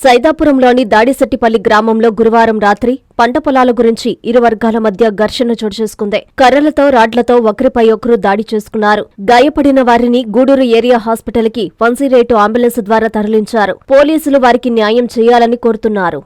సైదాపురంలోని దాడిశెట్టిపల్లి గ్రామంలో గురువారం రాత్రి పంట పొలాల గురించి ఇరు వర్గాల మధ్య ఘర్షణ చోటు చేసుకుంది. కర్రలతో రాడ్లతో ఒకరిపై ఒకరు దాడి చేసుకున్నారు. గాయపడిన వారిని గూడూరు ఏరియా హాస్పిటల్కి 108 అంబులెన్స్ ద్వారా తరలించారు. పోలీసులు వారికి న్యాయం చేయాలని కోరుతున్నారు.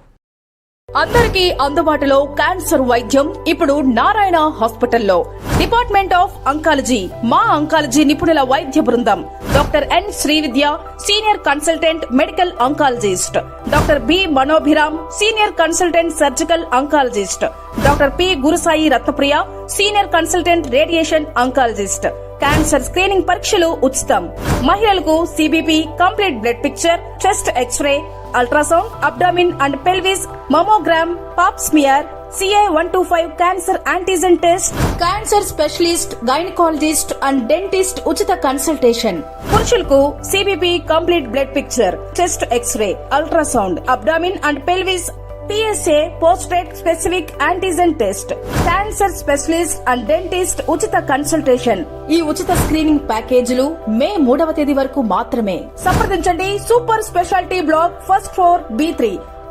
అందరికీ అందుబాటులో క్యాన్సర్ వైద్యం ఇప్పుడు నారాయణ హాస్పిటల్లో. డిపార్ట్మెంట్ ఆఫ్ అంకాలజీ, మా అంకాలజీ నిపుణుల వైద్య బృందం. Doctor N Srividya, senior consultant medical oncologist. Doctor B Manobhiram, senior consultant surgical oncologist. Doctor P Gurusai Ratnapriya, senior consultant radiation oncologist. Cancer screening పరీక్షలు ఉచితం. మహిళలకు CBP, complete blood picture, chest x ray, ultrasound, abdomen and pelvis, mammogram, pap smear, CA-125 cancer antigen test, cancer specialist, gynaecologist and dentist ఉచిత consultation. పురుషులకు CBP, complete blood picture, chest x ray, ultrasound, abdomen and pelvis, PSA పోస్ట్రేట్ specific antigen test, cancer specialist and dentist ఉచిత consultation. ఈ ఉచిత screening ప్యాకేజీలు మే 3వ తేదీ వరకు మాత్రమే. సంప్రదించండి super speciality block, first floor, B3.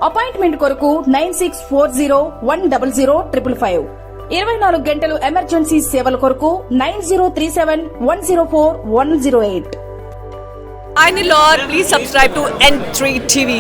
Appointment కొరకు 9640100555. 24 గంటలు ఎమర్జెన్సీ సేవల కొరకు 9037104108. I'm the Lord. Please subscribe to N3 TV.